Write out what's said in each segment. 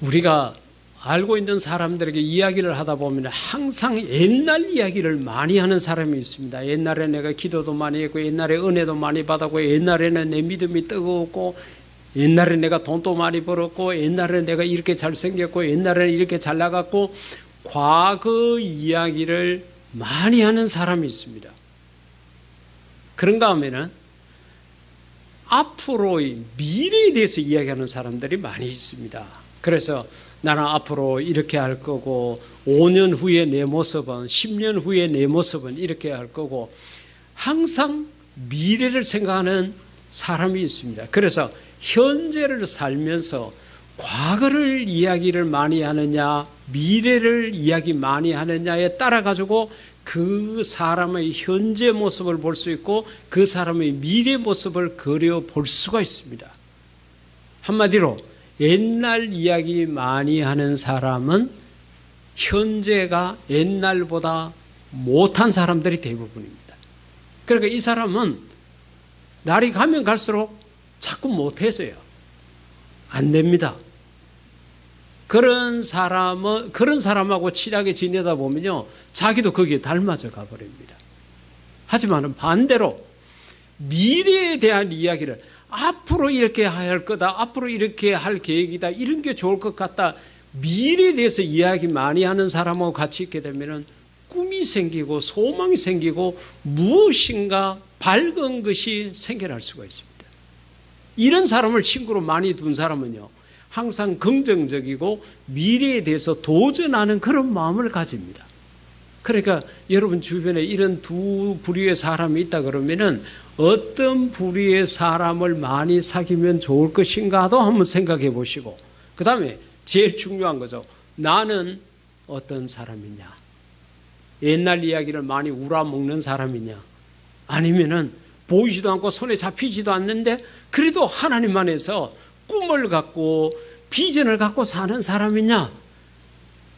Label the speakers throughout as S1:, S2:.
S1: 우리가 알고 있는 사람들에게 이야기를 하다 보면 항상 옛날 이야기를 많이 하는 사람이 있습니다. 옛날에 내가 기도도 많이 했고, 옛날에 은혜도 많이 받았고, 옛날에는 내 믿음이 뜨거웠고, 옛날에 내가 돈도 많이 벌었고, 옛날에 내가 이렇게 잘생겼고, 옛날에는 이렇게 잘 나갔고, 과거 이야기를 많이 하는 사람이 있습니다. 그런가 하면은 앞으로의 미래에 대해서 이야기하는 사람들이 많이 있습니다. 그래서 나는 앞으로 이렇게 할 거고, 5년 후에 내 모습은, 10년 후에 내 모습은 이렇게 할 거고, 항상 미래를 생각하는 사람이 있습니다. 그래서 현재를 살면서 과거를 이야기를 많이 하느냐, 미래를 이야기 많이 하느냐에 따라 가지고 그 사람의 현재 모습을 볼 수 있고 그 사람의 미래 모습을 그려볼 수가 있습니다. 한마디로 옛날 이야기 많이 하는 사람은 현재가 옛날보다 못한 사람들이 대부분입니다. 그러니까 이 사람은 날이 가면 갈수록 자꾸 못해서요. 안 됩니다. 그런 사람하고 친하게 지내다 보면요, 자기도 거기에 닮아져 가버립니다. 하지만 반대로 미래에 대한 이야기를 앞으로 이렇게 할 거다, 앞으로 이렇게 할 계획이다, 이런 게 좋을 것 같다, 미래에 대해서 이야기 많이 하는 사람하고 같이 있게 되면 꿈이 생기고 소망이 생기고 무엇인가 밝은 것이 생겨날 수가 있습니다. 이런 사람을 친구로 많이 둔 사람은요, 항상 긍정적이고 미래에 대해서 도전하는 그런 마음을 가집니다. 그러니까 여러분 주변에 이런 두 부류의 사람이 있다 그러면은 어떤 부류의 사람을 많이 사귀면 좋을 것인가도 한번 생각해 보시고, 그 다음에 제일 중요한 거죠. 나는 어떤 사람이냐? 옛날 이야기를 많이 우라먹는 사람이냐? 아니면은 보이지도 않고 손에 잡히지도 않는데 그래도 하나님 안에서 꿈을 갖고 비전을 갖고 사는 사람이냐?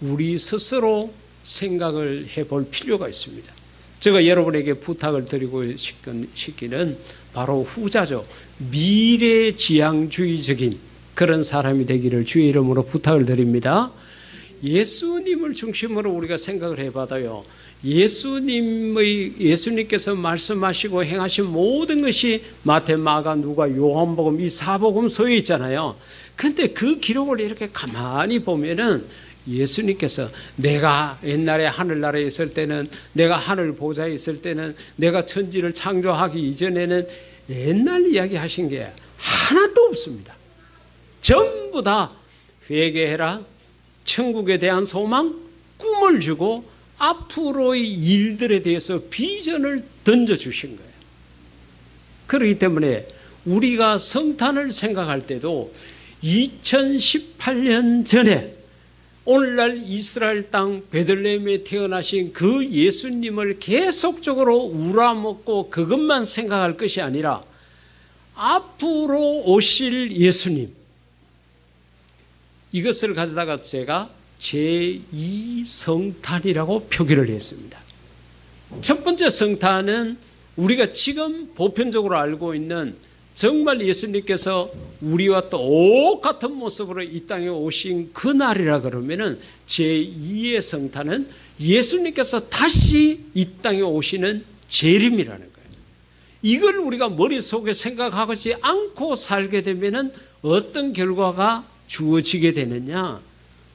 S1: 우리 스스로 생각을 해볼 필요가 있습니다. 제가 여러분에게 부탁을 드리고 싶기는 바로 후자죠. 미래지향주의적인 그런 사람이 되기를 주의 이름으로 부탁을 드립니다. 예수님을 중심으로 우리가 생각을 해봐도요, 예수님께서 말씀하시고 행하신 모든 것이 마태, 마가, 누가, 요한복음 이 사복음서에 있잖아요. 근데 그 기록을 이렇게 가만히 보면은 예수님께서 내가 옛날에 하늘나라에 있을 때는, 내가 하늘 보좌에 있을 때는, 내가 천지를 창조하기 이전에는 옛날 이야기 하신 게 하나도 없습니다. 전부 다 회개해라, 천국에 대한 소망, 꿈을 주고 앞으로의 일들에 대해서 비전을 던져주신 거예요. 그렇기 때문에 우리가 성탄을 생각할 때도 2018년 전에 오늘날 이스라엘 땅 베들레헴에 태어나신 그 예수님을 계속적으로 우라먹고 그것만 생각할 것이 아니라 앞으로 오실 예수님, 이것을 가져다가 제가 제2성탄이라고 표기를 했습니다. 첫 번째 성탄은 우리가 지금 보편적으로 알고 있는 정말 예수님께서 우리와 똑같은 모습으로 이 땅에 오신 그날이라 그러면은 제2의 성탄은 예수님께서 다시 이 땅에 오시는 재림이라는 거예요. 이걸 우리가 머릿속에 생각하지 않고 살게 되면은 어떤 결과가 주어지게 되느냐?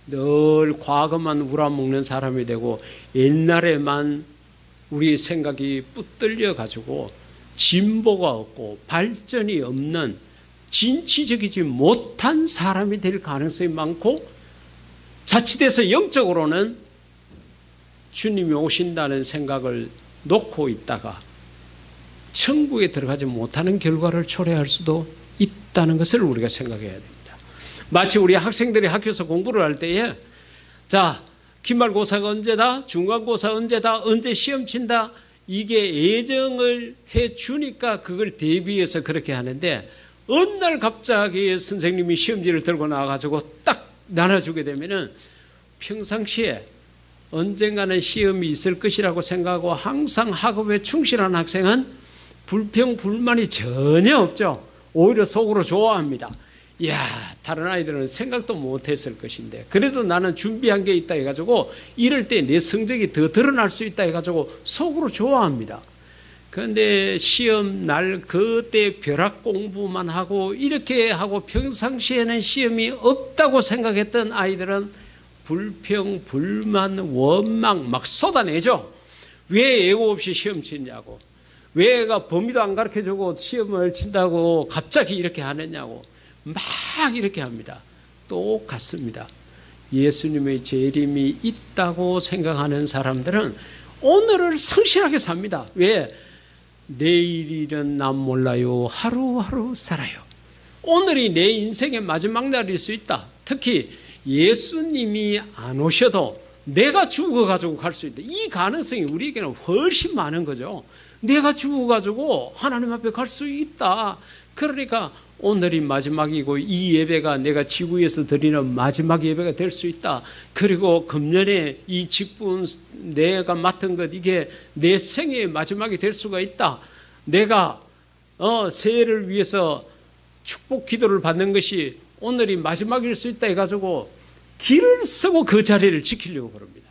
S1: 늘 과거만 우라먹는 사람이 되고 옛날에만 우리 생각이 붙들려 가지고 진보가 없고 발전이 없는 진취적이지 못한 사람이 될 가능성이 많고, 자칫해서 영적으로는 주님이 오신다는 생각을 놓고 있다가 천국에 들어가지 못하는 결과를 초래할 수도 있다는 것을 우리가 생각해야 됩니다. 마치 우리 학생들이 학교에서 공부를 할 때에, 자, 기말고사가 언제다, 중간고사 언제다, 언제 시험 친다, 이게 예정을 해 주니까 그걸 대비해서 그렇게 하는데, 어느 날 갑자기 선생님이 시험지를 들고 나와가지고 딱 나눠주게 되면은 평상시에 언젠가는 시험이 있을 것이라고 생각하고 항상 학업에 충실한 학생은 불평, 불만이 전혀 없죠. 오히려 속으로 좋아합니다. 이야, 다른 아이들은 생각도 못했을 것인데 그래도 나는 준비한 게 있다 해가지고 이럴 때 내 성적이 더 드러날 수 있다 해가지고 속으로 좋아합니다. 그런데 시험 날 그때 벼락 공부만 하고 이렇게 하고 평상시에는 시험이 없다고 생각했던 아이들은 불평, 불만, 원망 막 쏟아내죠. 왜 예고 없이 시험 치냐고, 왜 애가 범위도 안 가르쳐주고 시험을 친다고 갑자기 이렇게 하느냐고 막 이렇게 합니다. 똑같습니다. 예수님의 재림이 있다고 생각하는 사람들은 오늘을 성실하게 삽니다. 왜? 내일 일은 난 몰라요. 하루하루 살아요. 오늘이 내 인생의 마지막 날일 수 있다. 특히 예수님이 안 오셔도 내가 죽어가지고 갈 수 있다. 이 가능성이 우리에게는 훨씬 많은 거죠. 내가 죽어가지고 하나님 앞에 갈 수 있다. 그러니까 오늘이 마지막이고 이 예배가 내가 지구에서 드리는 마지막 예배가 될 수 있다. 그리고 금년에 이 직분 내가 맡은 것 이게 내 생애의 마지막이 될 수가 있다. 내가 새해를 위해서 축복 기도를 받는 것이 오늘이 마지막일 수 있다 해가지고 길을 쓰고 그 자리를 지키려고 그럽니다.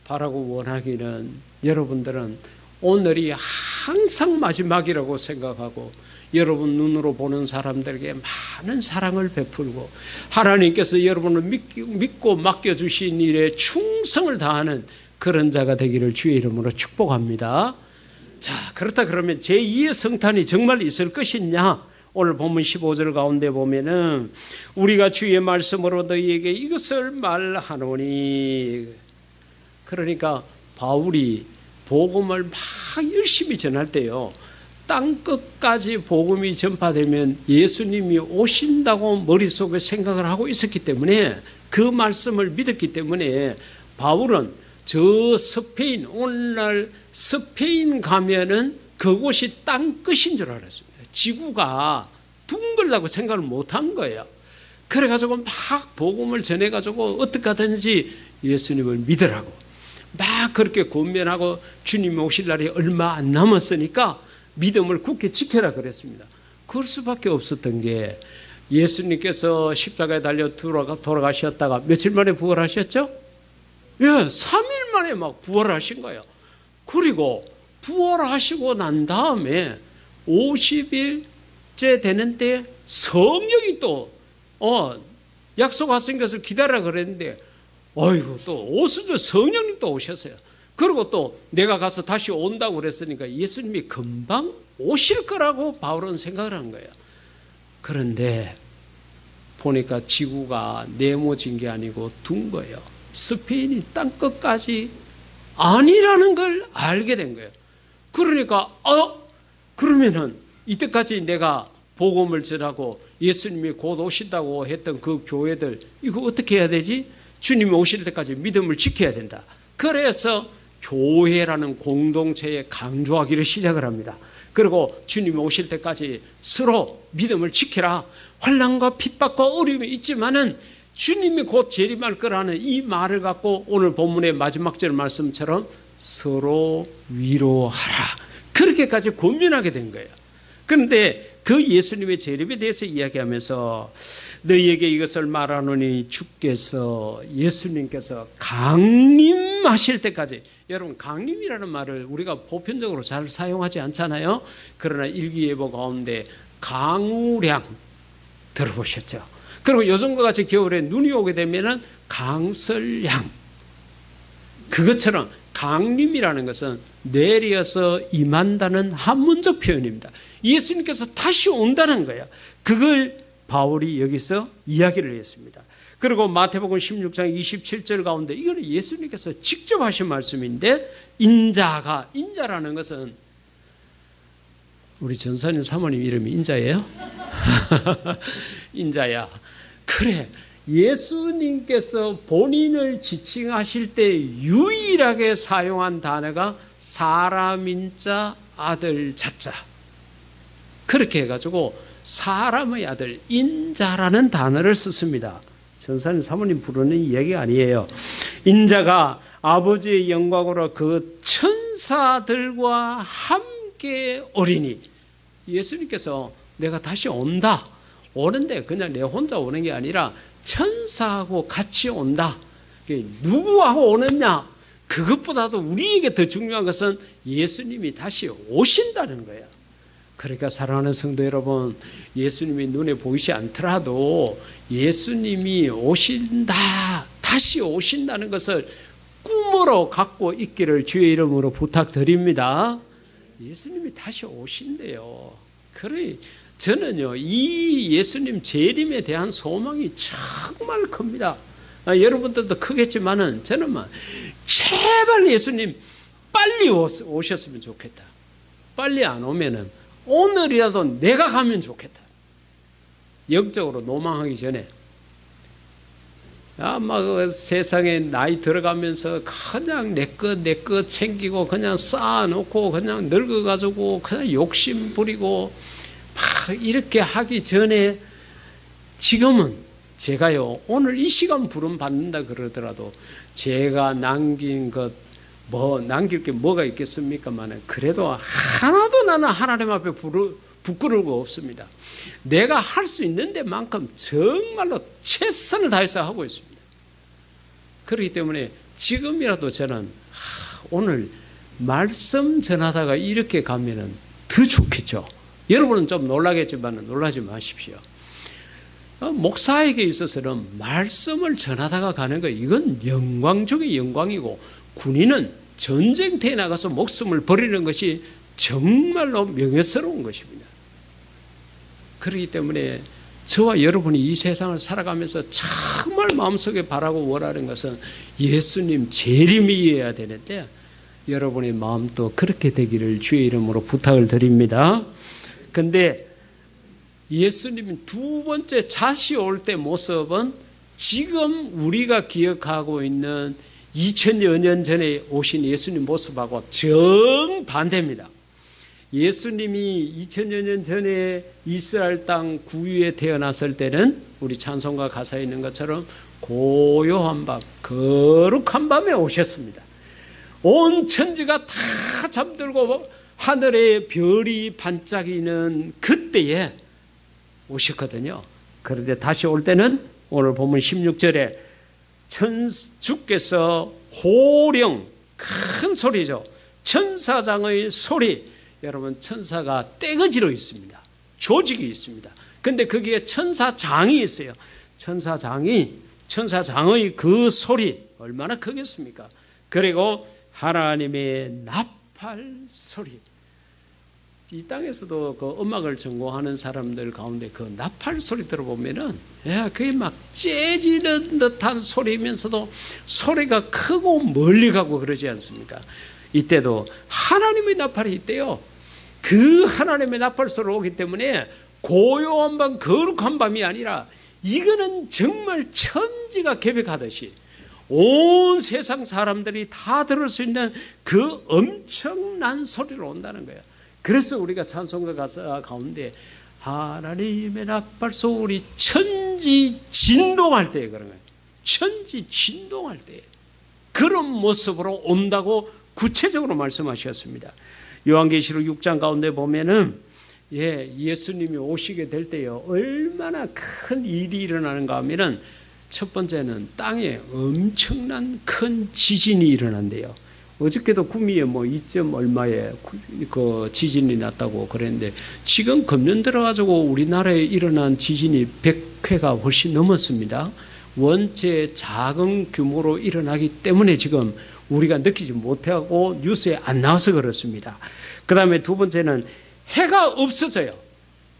S1: 바라고 원하기는 여러분들은 오늘이 항상 마지막이라고 생각하고 여러분 눈으로 보는 사람들에게 많은 사랑을 베풀고 하나님께서 여러분을 믿고 맡겨주신 일에 충성을 다하는 그런 자가 되기를 주의 이름으로 축복합니다. 자, 그렇다 그러면 제2의 성탄이 정말 있을 것이냐? 오늘 본문 15절 가운데 보면은 우리가 주의 말씀으로 너희에게 이것을 말하노니, 그러니까 바울이 복음을 막 열심히 전할 때요, 땅끝까지 복음이 전파되면 예수님이 오신다고 머릿속에 생각을 하고 있었기 때문에 그 말씀을 믿었기 때문에 바울은 저 스페인, 오늘날 스페인 가면은 그곳이 땅끝인 줄 알았습니다. 지구가 둥글다고 생각을 못한 거예요. 그래가지고 막 복음을 전해가지고 어떻게 하든지 예수님을 믿으라고 막 그렇게 권면하고 주님이 오실 날이 얼마 안 남았으니까 믿음을 굳게 지켜라 그랬습니다. 그럴 수밖에 없었던 게 예수님께서 십자가에 달려 돌아가셨다가 며칠 만에 부활하셨죠? 예, 3일 만에 막 부활하신 거예요. 그리고 부활하시고 난 다음에 50일째 되는데 성령이 또 약속하신 것을 기다리라 그랬는데 어이구 또 오수주 성령님 또 오셨어요. 그리고 또 내가 가서 다시 온다고 그랬으니까 예수님이 금방 오실 거라고 바울은 생각을 한 거예요. 그런데 보니까 지구가 네모진 게 아니고 둔 거예요. 스페인이 땅끝까지 아니라는 걸 알게 된 거예요. 그러니까 그러면은 이때까지 내가 복음을 전하고 예수님이 곧 오신다고 했던 그 교회들 이거 어떻게 해야 되지? 주님이 오실 때까지 믿음을 지켜야 된다. 그래서 교회라는 공동체에 강조하기를 시작을 합니다. 그리고 주님이 오실 때까지 서로 믿음을 지켜라. 환난과 핍박과 어려움이 있지만은 주님이 곧 재림할 거라는 이 말을 갖고 오늘 본문의 마지막 절 말씀처럼 서로 위로하라. 그렇게까지 권면하게 된 거예요. 그런데 그 예수님의 재림에 대해서 이야기하면서 너희에게 이것을 말하노니 주께서 예수님께서 강림하실 때까지, 여러분 강림이라는 말을 우리가 보편적으로 잘 사용하지 않잖아요. 그러나 일기예보 가운데 강우량 들어보셨죠? 그리고 요즘과 같이 겨울에 눈이 오게 되면은 강설량, 그것처럼 강림이라는 것은 내려서 임한다는 한문적 표현입니다. 예수님께서 다시 온다는 거예요. 그걸 바울이 여기서 이야기를 했습니다. 그리고 마태복음 16장 27절 가운데 이거는 예수님께서 직접 하신 말씀인데 인자라는 것은 우리 전사님 사모님 이름이 인자예요? 인자야. 그래, 예수님께서 본인을 지칭하실 때 유일하게 사용한 단어가 사람인자 아들 자자, 그렇게 해가지고 사람의 아들 인자라는 단어를 썼습니다. 전사님 사모님 부르는 이야기가 아니에요. 인자가 아버지의 영광으로 그 천사들과 함께 오리니, 예수님께서 내가 다시 온다, 오는데 그냥 내 혼자 오는 게 아니라 천사하고 같이 온다. 누구하고 오느냐? 그것보다도 우리에게 더 중요한 것은 예수님이 다시 오신다는 거예요. 그러니까 사랑하는 성도 여러분, 예수님이 눈에 보이지 않더라도 예수님이 오신다, 다시 오신다는 것을 꿈으로 갖고 있기를 주의 이름으로 부탁드립니다. 예수님이 다시 오신대요. 그래, 저는요, 이 예수님 재림에 대한 소망이 정말 큽니다. 여러분들도 크겠지만은 저는 제발 예수님 빨리 오셨으면 좋겠다. 빨리 안 오면은 오늘이라도 내가 가면 좋겠다. 영적으로 노망하기 전에 막 세상에 나이 들어가면서 그냥 내 것 챙기고 그냥 쌓아놓고 그냥 늙어가지고 그냥 욕심 부리고 막 이렇게 하기 전에 지금은 제가요 오늘 이 시간 부름 받는다 그러더라도 제가 남긴 것 남길 게 뭐가 있겠습니까만 그래도 하나도 나는 하나님 앞에 부끄러우고 없습니다. 내가 할 수 있는 데만큼 정말로 최선을 다해서 하고 있습니다. 그렇기 때문에 지금이라도 저는 오늘 말씀 전하다가 이렇게 가면은 더 좋겠죠. 여러분은 좀 놀라겠지만 놀라지 마십시오. 목사에게 있어서는 말씀을 전하다가 가는 거 이건 영광 중의 영광이고 군인은 전쟁터에 나가서 목숨을 버리는 것이 정말로 명예스러운 것입니다. 그렇기 때문에 저와 여러분이 이 세상을 살아가면서 정말 마음속에 바라고 원하는 것은 예수님 재림이어야 되는데 여러분의 마음도 그렇게 되기를 주의 이름으로 부탁을 드립니다. 그런데 예수님 두 번째 다시 올 때 모습은 지금 우리가 기억하고 있는 2000여 년 전에 오신 예수님 모습하고 정반대입니다. 예수님이 2000여 년 전에 이스라엘 땅 구유에 태어났을 때는 우리 찬송가 가사에 있는 것처럼 고요한 밤, 거룩한 밤에 오셨습니다. 온 천지가 다 잠들고 하늘에 별이 반짝이는 그때에 오셨거든요. 그런데 다시 올 때는 오늘 보면 16절에 주께서 호령, 큰 소리죠. 천사장의 소리. 여러분 천사가 떼거지로 있습니다. 조직이 있습니다. 근데 거기에 천사장이 있어요. 천사장의 그 소리 얼마나 크겠습니까? 그리고 하나님의 나팔 소리. 이 땅에서도 그 음악을 전공하는 사람들 가운데 그 나팔 소리 들어보면은 그게 막 째지는 듯한 소리면서도 소리가 크고 멀리 가고 그러지 않습니까? 이때도 하나님의 나팔이 있대요. 그 하나님의 나팔 소리가 오기 때문에 고요한 밤, 거룩한 밤이 아니라 이거는 정말 천지가 개벽하듯이 온 세상 사람들이 다 들을 수 있는 그 엄청난 소리로 온다는 거예요. 그래서 우리가 찬송가 가사 가운데 하나님의 나팔 소리 천지 진동할 때 그런 거예요. 천지 진동할 때 그런 모습으로 온다고 구체적으로 말씀하셨습니다. 요한계시록 6장 가운데 보면은 예수님이 오시게 될 때요 얼마나 큰 일이 일어나는가 하면은 첫 번째는 땅에 엄청난 큰 지진이 일어난대요. 어저께도 구미에 2점 얼마에 그 지진이 났다고 그랬는데 지금 금년 들어가지고 우리나라에 일어난 지진이 100회가 훨씬 넘었습니다. 원체 작은 규모로 일어나기 때문에 지금 우리가 느끼지 못하고 뉴스에 안 나와서 그렇습니다. 그 다음에 두 번째는 해가 없어져요.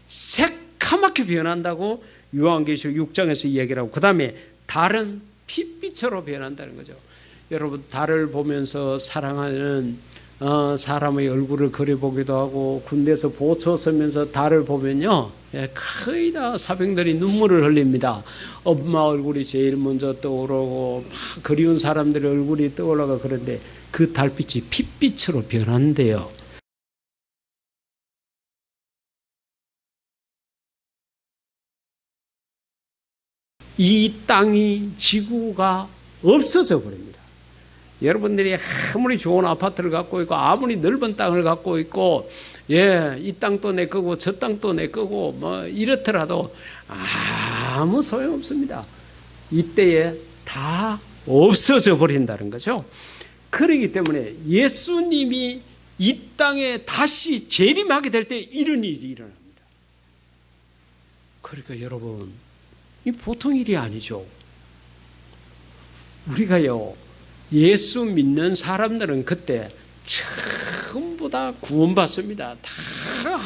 S1: 새카맣게 변한다고 요한계시록 6장에서 이야기를 하고 그 다음에 달은 핏빛으로 변한다는 거죠. 여러분 달을 보면서 사랑하는 사람의 얼굴을 그려보기도 하고 군대에서 보초 서면서 달을 보면요 거의 다 사병들이 눈물을 흘립니다. 엄마 얼굴이 제일 먼저 떠오르고 막 그리운 사람들의 얼굴이 떠올라가 그런데 그 달빛이 핏빛으로 변한대요. 이 땅이 지구가 없어져 버립니다. 여러분들이 아무리 좋은 아파트를 갖고 있고 아무리 넓은 땅을 갖고 있고 이 땅도 내 거고 저 땅도 내 거고 뭐 이렇더라도 아무 소용없습니다. 이때에 다 없어져 버린다는 거죠. 그렇기 때문에 예수님이 이 땅에 다시 재림하게 될 때 이런 일이 일어납니다. 그러니까 여러분, 이 보통 일이 아니죠. 우리가요, 예수 믿는 사람들은 그때 전부 다 구원받습니다. 다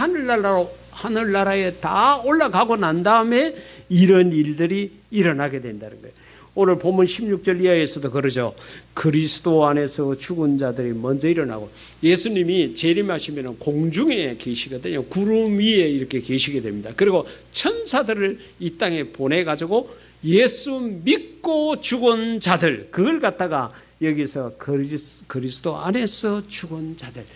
S1: 하늘나라에 다 올라가고 난 다음에 이런 일들이 일어나게 된다는 거예요. 오늘 본문 16절 이하에서도 그러죠. 그리스도 안에서 죽은 자들이 먼저 일어나고, 예수님이 재림하시면 공중에 계시거든요. 구름 위에 이렇게 계시게 됩니다. 그리고 천사들을 이 땅에 보내가지고 예수 믿고 죽은 자들, 그걸 갖다가 여기서 그리스도 안에서 죽은 자들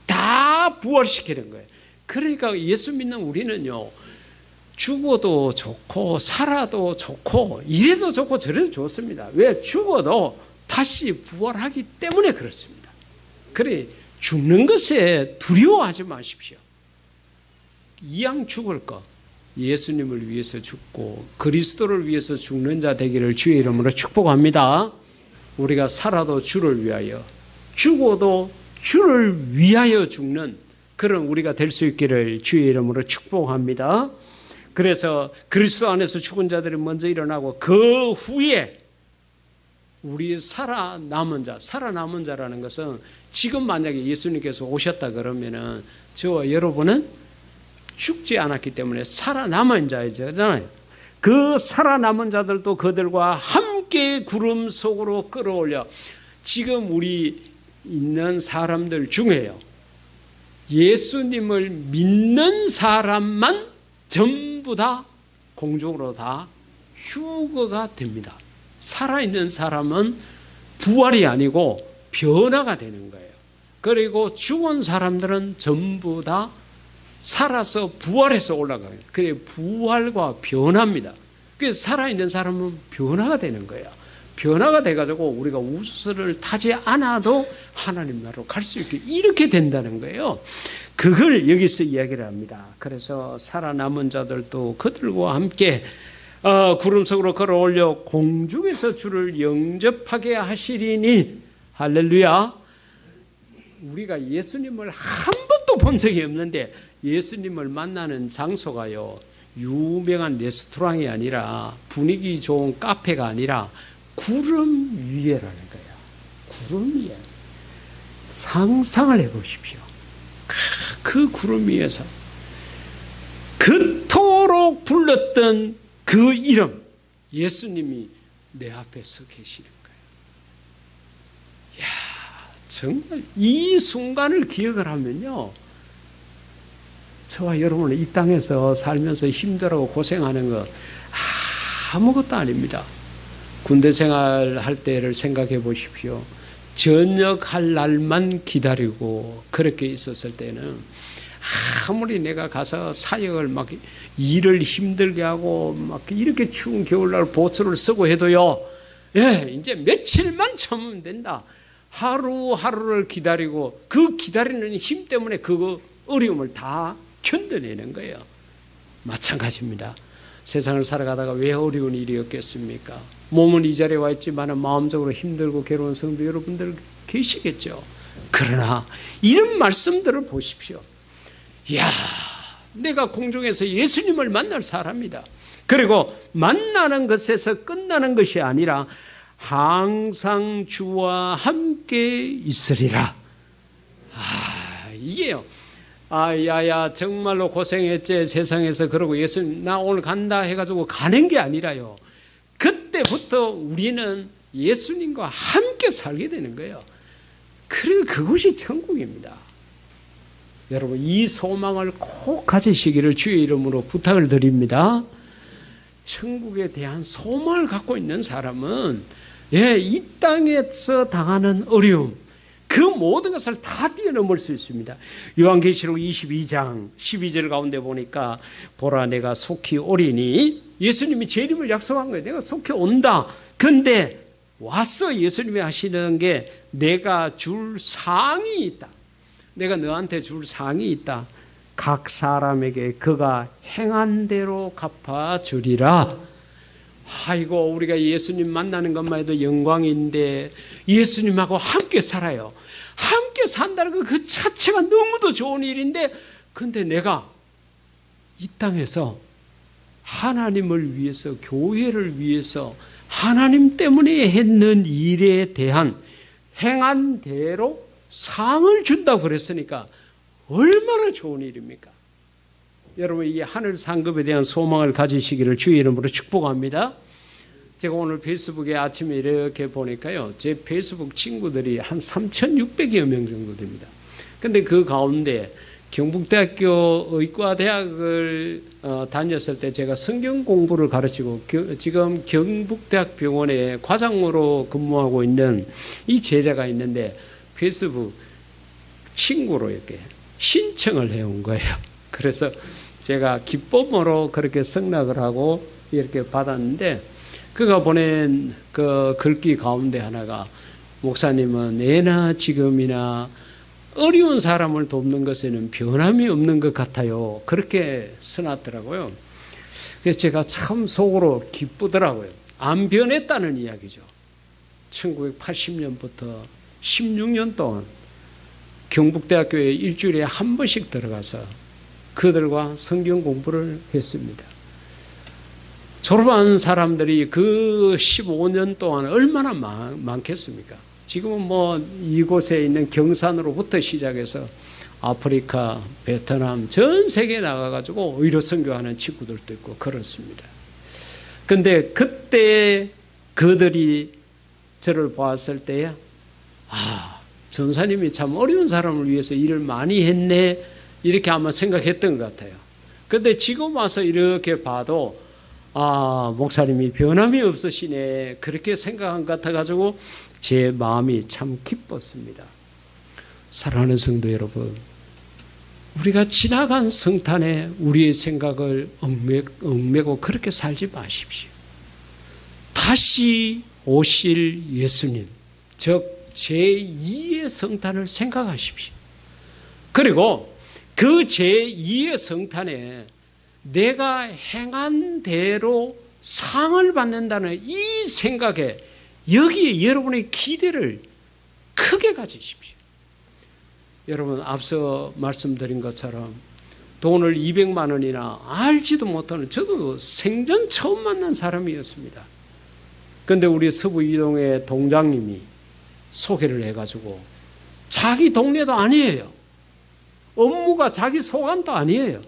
S1: 다 부활시키는 거예요. 그러니까 예수 믿는 우리는요, 죽어도 좋고 살아도 좋고 이래도 좋고 저래도 좋습니다. 왜? 죽어도 다시 부활하기 때문에 그렇습니다. 그래, 죽는 것에 두려워하지 마십시오. 이왕 죽을 것, 예수님을 위해서 죽고 그리스도를 위해서 죽는 자 되기를 주의 이름으로 축복합니다. 우리가 살아도 주를 위하여, 죽어도 주를 위하여 죽는 그런 우리가 될 수 있기를 주의 이름으로 축복합니다. 그래서 그리스도 안에서 죽은 자들이 먼저 일어나고 그 후에 우리 살아남은 자라는 것은 지금 만약에 예수님께서 오셨다 그러면은 저와 여러분은 죽지 않았기 때문에 살아남은 자잖아요. 그 살아남은 자들도 그들과 함께 구름 속으로 끌어올려, 지금 우리 있는 사람들 중에요, 예수님을 믿는 사람만 전부 다 공중으로 다 휴거가 됩니다. 살아있는 사람은 부활이 아니고 변화가 되는 거예요. 그리고 죽은 사람들은 전부 다 살아서 부활해서 올라가요. 그게 부활과 변화입니다. 그래서 살아있는 사람은 변화가 되는 거예요. 변화가 돼가지고 우리가 우스를 타지 않아도 하나님 나라로 갈 수 있게 이렇게 된다는 거예요. 그걸 여기서 이야기를 합니다. 그래서 살아남은 자들도 그들과 함께 구름 속으로 걸어올려 공중에서 주를 영접하게 하시리니, 할렐루야. 우리가 예수님을 한 번도 본 적이 없는데 예수님을 만나는 장소가요, 유명한 레스토랑이 아니라 분위기 좋은 카페가 아니라 구름 위에라는 거예요. 구름 위에. 상상을 해보십시오. 그 구름 위에서 그토록 불렀던 그 이름, 예수님이 내 앞에 서 계시는 거예요. 이야, 정말 이 순간을 기억을 하면요, 저와 여러분은 이 땅에서 살면서 힘들고 고생하는 거 아무것도 아닙니다. 군대 생활할 때를 생각해 보십시오. 전역할 날만 기다리고 그렇게 있었을 때는 아무리 내가 가서 사역을 막 일을 힘들게 하고 막 이렇게 추운 겨울날 보초를 쓰고 해도요, 이제 며칠만 참으면 된다. 하루하루를 기다리고 그 기다리는 힘 때문에 그 어려움을 다 견뎌내는 거예요. 마찬가지입니다. 세상을 살아가다가 왜 어려운 일이 없겠습니까? 몸은 이 자리에 와 있지만 마음적으로 힘들고 괴로운 성도 여러분들 계시겠죠. 그러나 이런 말씀들을 보십시오. 이야, 내가 공중에서 예수님을 만날 사람이다. 그리고 만나는 것에서 끝나는 것이 아니라 항상 주와 함께 있으리라. 이게요, 야야 정말로 고생했지 세상에서, 그러고 예수님 나 오늘 간다 해가지고 가는 게 아니라요, 그때부터 우리는 예수님과 함께 살게 되는 거예요. 그리고 그것이 천국입니다. 여러분, 이 소망을 꼭 가지시기를 주의 이름으로 부탁을 드립니다. 천국에 대한 소망을 갖고 있는 사람은 이 땅에서 당하는 어려움, 그 모든 것을 다 뛰어넘을 수 있습니다. 요한계시록 22장 12절 가운데 보니까 보라 내가 속히 오리니, 예수님이 재림을 약속한 거예요. 내가 속히 온다. 그런데 와서 예수님이 하시는 게 내가 줄 상이 있다. 내가 너한테 줄 상이 있다. 각 사람에게 그가 행한 대로 갚아주리라. 아이고, 우리가 예수님 만나는 것만 해도 영광인데 예수님하고 함께 살아요. 함께 산다는 그 자체가 너무도 좋은 일인데, 근데 내가 이 땅에서 하나님을 위해서, 교회를 위해서 하나님 때문에 했는 일에 대한 행한 대로 상을 준다고 그랬으니까 얼마나 좋은 일입니까? 여러분, 이 하늘 상급에 대한 소망을 가지시기를 주의 이름으로 축복합니다. 제가 오늘 페이스북에 아침에 이렇게 보니까요, 제 페이스북 친구들이 한 3,600여 명 정도 됩니다. 근데 그 가운데 경북대학교 의과대학을 다녔을 때 제가 성경 공부를 가르치고 지금 경북대학병원에 과장으로 근무하고 있는 이 제자가 있는데 페이스북 친구로 이렇게 신청을 해온 거예요. 그래서 제가 기쁨으로 그렇게 승낙을 하고 이렇게 받았는데, 그가 보낸 그 글귀 가운데 하나가, 목사님은 예나 지금이나 어려운 사람을 돕는 것에는 변함이 없는 것 같아요. 그렇게 써놨더라고요. 그래서 제가 참 속으로 기쁘더라고요. 안 변했다는 이야기죠. 1980년부터 16년 동안 경북대학교에 일주일에 한 번씩 들어가서 그들과 성경 공부를 했습니다. 졸업한 사람들이 그 15년 동안 얼마나 많겠습니까? 지금은 뭐 이곳에 있는 경산으로부터 시작해서 아프리카, 베트남, 전 세계에 나가가지고 의료 선교하는 친구들도 있고 그렇습니다. 근데 그때 그들이 저를 보았을 때야, 전사님이 참 어려운 사람을 위해서 일을 많이 했네, 이렇게 아마 생각했던 것 같아요. 근데 지금 와서 이렇게 봐도 목사님이 변함이 없으시네, 그렇게 생각한 것 같아가지고 제 마음이 참 기뻤습니다. 사랑하는 성도 여러분, 우리가 지나간 성탄에 우리의 생각을 얽매고 그렇게 살지 마십시오. 다시 오실 예수님, 즉 제2의 성탄을 생각하십시오. 그리고 그 제2의 성탄에 내가 행한 대로 상을 받는다는 이 생각에, 여기에 여러분의 기대를 크게 가지십시오. 여러분, 앞서 말씀드린 것처럼 돈을 200만 원이나 알지도 못하는, 저도 생전 처음 만난 사람이었습니다. 그런데 우리 서부 이동의 동장님이 소개를 해가지고, 자기 동네도 아니에요. 업무가 자기 소관도 아니에요.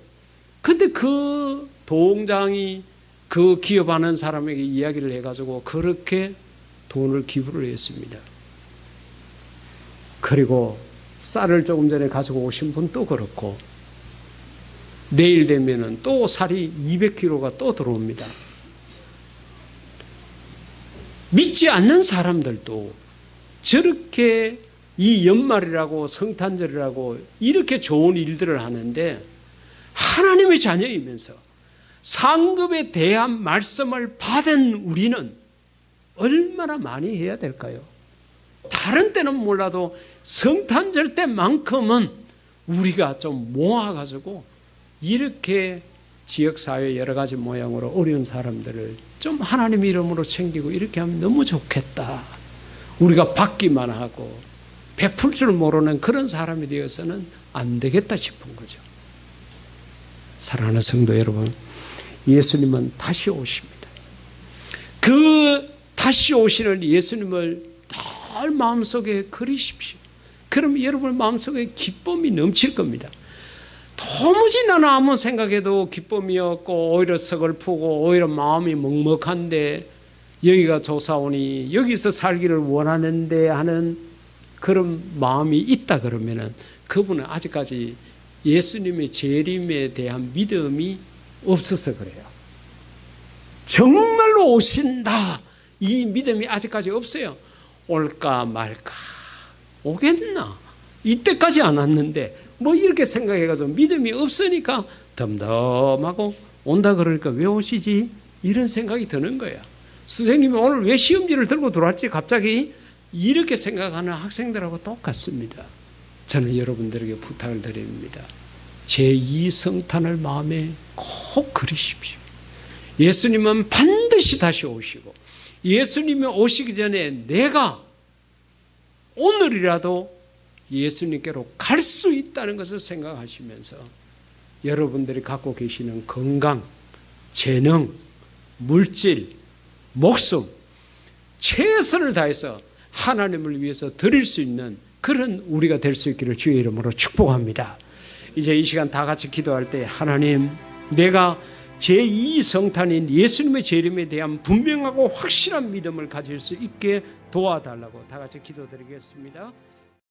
S1: 근데 그 동장이 그 기업하는 사람에게 이야기를 해가지고 그렇게 돈을 기부를 했습니다. 그리고 쌀을 조금 전에 가지고 오신 분도 그렇고, 내일 되면은 또 쌀이 200kg가 또 들어옵니다. 믿지 않는 사람들도 저렇게 이 연말이라고 성탄절이라고 이렇게 좋은 일들을 하는데, 하나님의 자녀이면서 상급에 대한 말씀을 받은 우리는 얼마나 많이 해야 될까요? 다른 때는 몰라도 성탄절 때만큼은 우리가 좀 모아가지고 이렇게 지역사회 여러 가지 모양으로 어려운 사람들을 좀 하나님 이름으로 챙기고 이렇게 하면 너무 좋겠다. 우리가 받기만 하고 베풀 줄 모르는 그런 사람이 되어서는 안 되겠다 싶은 거죠. 사랑하는 성도 여러분, 예수님은 다시 오십니다. 그 다시 오시는 예수님을 늘 마음속에 그리십시오. 그러면 여러분 마음속에 기쁨이 넘칠 겁니다. 도무지 나는 아무 생각해도 기쁨이 없고 오히려 서글프고 오히려 마음이 먹먹한데, 여기가 좋사오니 여기서 살기를 원하는데 하는 그런 마음이 있다 그러면은 그분은 아직까지 예수님의 재림에 대한 믿음이 없어서 그래요. 정말로 오신다, 이 믿음이 아직까지 없어요. 올까 말까, 오겠나, 이때까지 안 왔는데 뭐 이렇게 생각해가지고 믿음이 없으니까 덤덤하고, 온다 그러니까 왜 오시지, 이런 생각이 드는 거야. 선생님이 오늘 왜 시험지를 들고 들어왔지, 갑자기 이렇게 생각하는 학생들하고 똑같습니다. 저는 여러분들에게 부탁을 드립니다. 제2성탄을 마음에 꼭 그리십시오. 예수님은 반드시 다시 오시고 예수님이 오시기 전에 내가 오늘이라도 예수님께로 갈 수 있다는 것을 생각하시면서 여러분들이 갖고 계시는 건강, 재능, 물질, 목숨 최선을 다해서 하나님을 위해서 드릴 수 있는 그런 우리가 될 수 있기를 주의 이름으로 축복합니다. 이제 이 시간 다 같이 기도할 때 하나님, 내가 제2성탄인 예수님의 재림에 대한 분명하고 확실한 믿음을 가질 수 있게 도와달라고 다 같이 기도드리겠습니다.